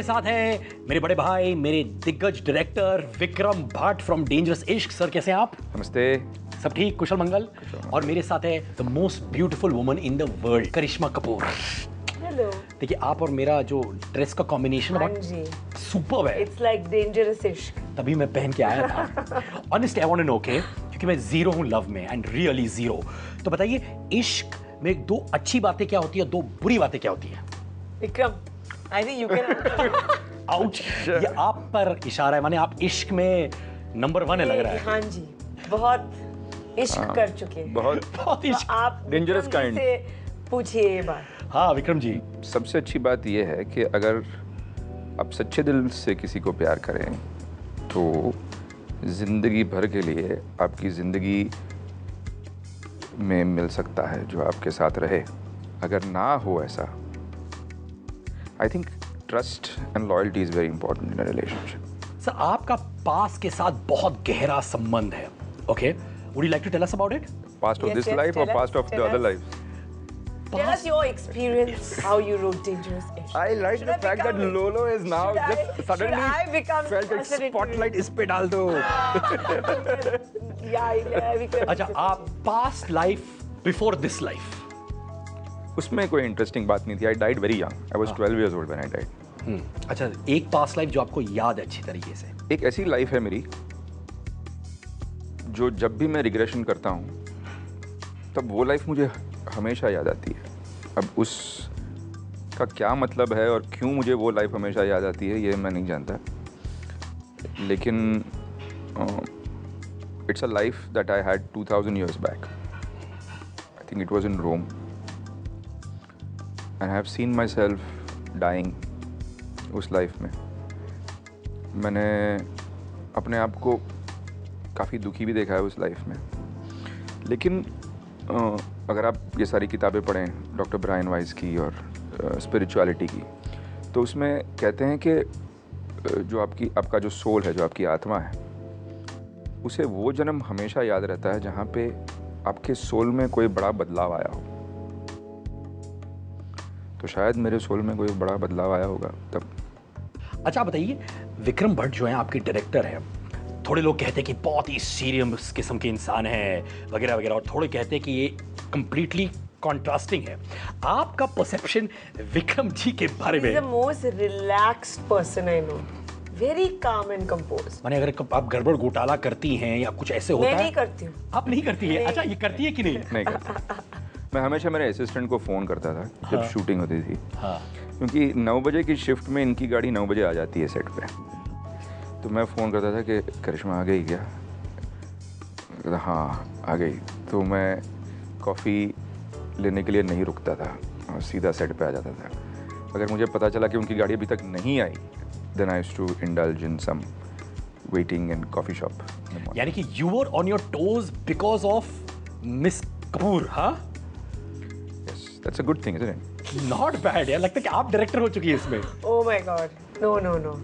मेरे साथ हैं मेरे बड़े भाई, मेरे दिग्गज director Vikram Bhatt from dangerous इश्क। सर कैसे हैं आप? नमस्ते। सब ठीक, कुशल मंगल। और मेरे साथ है the most beautiful woman in the world, Karisma Kapoor. Hello. देखिए आप और मेरा जो ड्रेस का कॉम्बिनेशन बहुत सुपर्ब है। इट्स लाइक डेंजरस इश्क। तभी मैं पहन के आया था। Honestly I want to know, okay, क्योंकि मैं जीरो हूं लव में, एंड रियली जीरो। तो बताइए इश्क में दो अच्छी बातें क्या होती है, दो बुरी बातें क्या होती है? Vikram, I think you can ouch. ये आप पर इशारा है, माने आप इश्क में नंबर 1 है लग रहा है। हाँ जी, बहुत इश्क कर चुके हैं। बहुत इश्क। तो आप Dangerous विक्रम जी kind. से पूछिए ये बात। हाँ विक्रम जी, सबसे अच्छी बात यह है कि अगर आप सच्चे दिल से किसी को प्यार करें तो जिंदगी भर के लिए आपकी जिंदगी में मिल सकता है जो आपके साथ रहे। अगर ना हो ऐसा, I think trust and loyalty is very important in a relationship. Sir आपका पास के साथ बहुत गहरा संबंध है, okay, would you like to tell us about it? Past of Yes, this yes, life और tell us, past of the tell other us. Life. Tell us your experience, how you wrote Dangerous Ish. I like Should the I fact that become it? Lolo is now Should I- just suddenly should I become felt that person into spotlight it? इस पे डाल दो। Yeah, Vikram. अच्छा, आप past life before this life, उसमें कोई interesting बात नहीं थी। आई died very young. I was 12 years old when I died. अच्छा, एक पास्ट लाइफ जो आपको याद है अच्छी तरीके से। एक ऐसी लाइफ है मेरी जो जब भी मैं रिग्रेशन करता हूँ तब वो लाइफ मुझे हमेशा याद आती है। अब उसका क्या मतलब है और क्यों मुझे वो लाइफ हमेशा याद आती है ये मैं नहीं जानता, लेकिन it's a life that I had 2000 years back. I think it was in Rome and I have seen myself dying. उस लाइफ में मैंने अपने आप को काफ़ी दुखी भी देखा है उस लाइफ में। लेकिन अगर आप ये सारी किताबें पढ़ें डॉक्टर ब्रायन वाइस की और स्पिरिचुअलिटी की, तो उसमें कहते हैं कि जो आपका जो सोल है, जो आपकी आत्मा है, उसे वो जन्म हमेशा याद रहता है जहाँ पे आपके सोल में कोई बड़ा बदलाव आया हो। तो शायद मेरे सोल में कोई बड़ा बदलाव आया होगा तब। अच्छा बताइए, विक्रम भट्ट जो है आपके डायरेक्टर हैं, थोड़े लोग कहते हैं कि बहुत ही सीरियस किस्म के इंसान हैं वगैरह वगैरह, और थोड़े कहते हैं कि ये कंप्लीटली कॉन्ट्रास्टिंग है। आपका परसेप्शन विक्रम जी के बारे में? He's the most relaxed person I know. Very calm and composed. माने अगर आप गड़बड़ घोटाला करती हैं या कुछ ऐसे होता है? मैं नहीं करती हूँ। आप नहीं करती है? अच्छा, ये करती है कि नहीं? नहीं करता। मैं हमेशा मेरे असिस्टेंट को फ़ोन करता था जब हाँ। शूटिंग होती थी। हाँ। क्योंकि 9 बजे की शिफ्ट में इनकी गाड़ी 9 बजे आ जाती है सेट पे। तो मैं फ़ोन करता था कि करिश्मा आ गई क्या? कहता हाँ आ गई। तो मैं कॉफ़ी लेने के लिए नहीं रुकता था और सीधा सेट पे आ जाता था। अगर मुझे पता चला कि उनकी गाड़ी अभी तक नहीं आई, then I used to indulge in some waiting in coffee shop. यानी कि you were on your toes because of Miss Kapoor, हाँ? Yes, that's a good thing, isn't it? Not bad यार, लगता है कि आप डायरेक्टर हो चुकी है इसमें। Oh my God. No.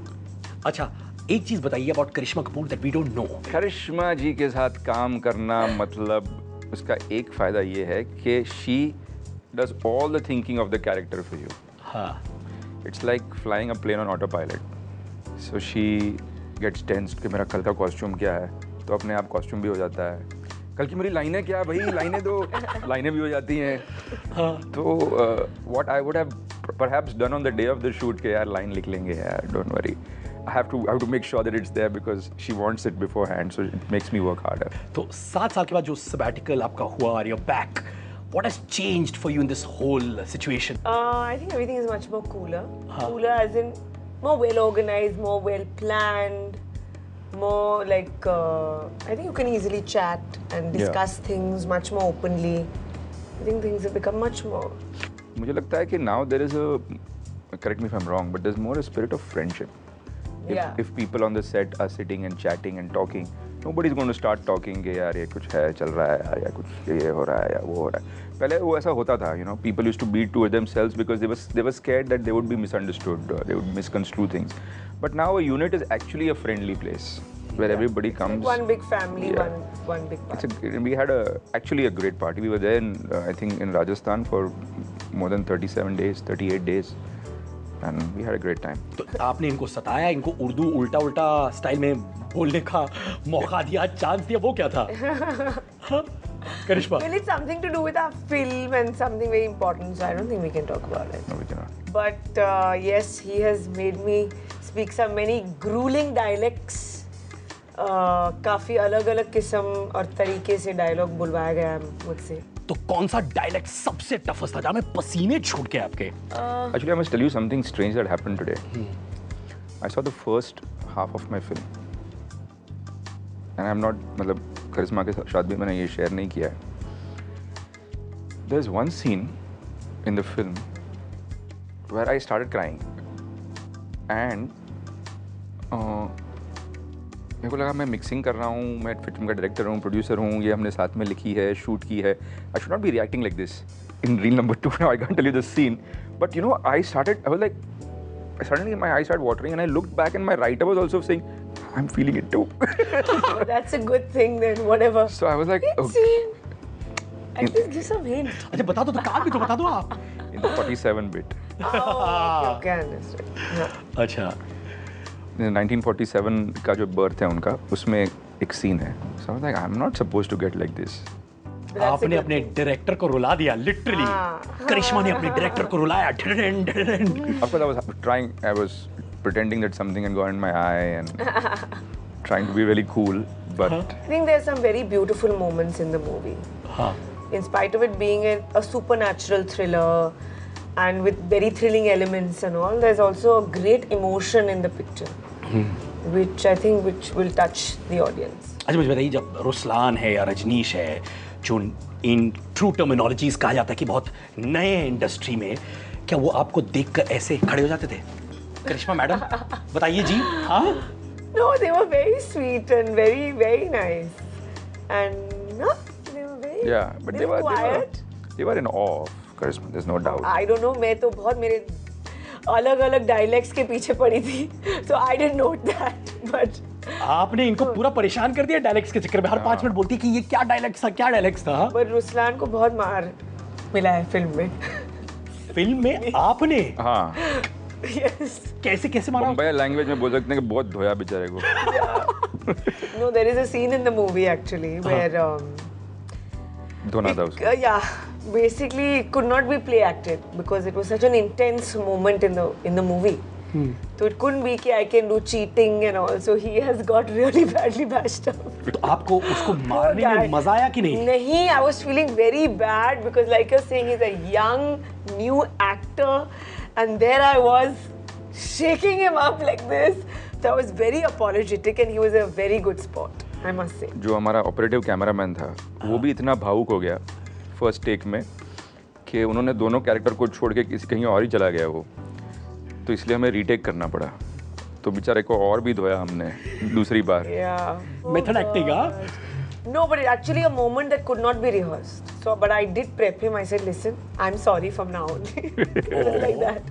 अच्छा, एक चीज बताइए about Karishma Kapoor that we don't know. Karishma ji के साथ काम करना मतलब उसका एक फ़ायदा ये है कि she does all the thinking of the character for you. हाँ। It's like flying a plane on autopilot. So she gets tensed कि मेरा कल का कॉस्ट्यूम क्या है, तो अपने आप कॉस्ट्यूम भी हो जाता है। कल की मेरी लाइनें क्या भाई, लाइनें दो, लाइनें भी हो जाती हैं। हाँ। तो what I would have perhaps done on the day of the shoot के यार लाइन लिख लेंगे यार, don't worry, I have to make sure that it's there because she wants it beforehand, so it makes me work harder. तो 7 साल के बाद जो sabbatical आपका हुआ और you're back, what has changed for you in this whole situation? I think everything is much more cooler. Cooler as in more well organized, more well planned, more like I think you can easily chat and discuss things much more openly. I think things have become much more. मुझे लगता है कि now there is a, correct me if I'm wrong, but there's more a spirit of friendship. If people on the set are sitting and chatting and talking, nobody's going to start talking कि यार ये कुछ है चल रहा है यार, या कुछ ये हो रहा है या वो हो रहा है। पहले वो ऐसा होता था, you know, people used to beat to themselves because they were scared that they would be misunderstood, they would misconstrue things. But now a unit is actually a friendly place where everybody comes. Like one big family, one big party. We had actually a great party. We were there in I think in Rajasthan for more than 37 days, 38 days. and we had a great time. तो आपने इनको सताया, इनको उर्दू उल्टा उल्टा style में बोलने का मौका दिया, चांस दिया, वो क्या था? हाँ? करिश्मा? Well, it's something to do with our film and something very important, so I don't think we can talk about it. No, we cannot. But yes, he has made me speak some many grueling dialects. काफी अलग-अलग किस्म और तरीके से dialogue बुलवाया गया है मुझसे. तो कौन सा डायलेक्ट सबसे टफेस्ट था, जहाँ में पसीने छूट गए आपके? Actually, I must tell you something strange that happened today. I saw the first half of my film, and I'm not, मतलब करिश्मा के साथ भी मैंने ये शेयर नहीं किया है. There's one scene in the film where I started crying, and मेरे को लगा मैं मिक्सिंग कर रहा हूँ, मैं फिल्म का डायरेक्टर हूँ, प्रोड्यूसर हूँ, ये हमने साथ में लिखी है, शूट की है. I should not be reacting like this in reel number 2. Now I can't tell you the scene, but you know I was like suddenly my eyes started watering and I looked back and my writer was also saying I'm feeling it too. That's a good thing then, whatever. So I was like, okay. At least give some hint. अच्छा बता दो, तो कहाँ भी तो बता दो आप. In the 47 bit. Oh, okay, understood. Yeah. अच्छा. 1947 का जो बर्थ है उनका, उसमें एक सीन है. So I was like, I'm not supposed to get like this. आपने अपने डायरेक्टर को रुला दिया, लिटरली. करिश्मा ने अपने डायरेक्टर को रुलाया. Of course, I was pretending that something had gone in my eye and trying to be really cool, but I think there's some very beautiful moments in the movie. In spite of it being a supernatural thriller and with very thrilling elements and all, there's also a great emotion in the picture, which I think will touch the audience. अच्छा मुझे बताइए, जब Ruslan है या रजनीश है, जो in true terminologies कहा जाता है कि बहुत नए इंडस्ट्री में, क्या वो आपको देखकर ऐसे खड़े हो जाते थे? करिश्मा मैडम बताइए जी. हाँ? No, they were very sweet and very, very nice, and no, they were very. yeah, but they were quiet. They were in awe of Karisma. There's no doubt. I don't know. मैं तो बहुत मेरे अलग-अलग dialects के पीछे पड़ी थी, so I didn't note that, but. आपने इनको पूरा परेशान कर दिया डायलेक्ट्स के चक्कर में. हर 5 मिनट बोलती है कि ये क्या डायलेक्ट्स था, क्या डायलेक्ट्स था. पर रुस्लान को बहुत मार मिला है फिल्म में. फिल्म में आपने? हाँ. Yes. कैसे मारा? बम्बई लैंग्वेज में बोल सकते हैं कि बहुत धोया बेचारे को. No, there is a scene in the movie actually where धोना था उसको. Yeah, basically it could not be play acted because it was such an intense moment in the movie. So it couldn't be कि I can do cheating and all. So he has got really badly bashed up. तो आपको उसको मारने में मजा आया कि नहीं? नहीं, I was feeling very bad because like you're saying, he's a young new actor, and there I was shaking him up like this. So I was very apologetic, and he was a very good sport, I must say. जो हमारा operative cameraman था, वो भी इतना भावुक हो गया first take में कि उन्होंने दोनों कैरेक्टर को छोड़ के कहीं और ही चला गया वो. तो इसलिए हमें रीटेक करना पड़ा. तो बेचारे को और भी धोया हमने दूसरी बार. Method acting, huh? No, but it's actually a moment that could not be rehearsed. So, but I did prep him. I said, listen, I'm sorry from now on. It was like that.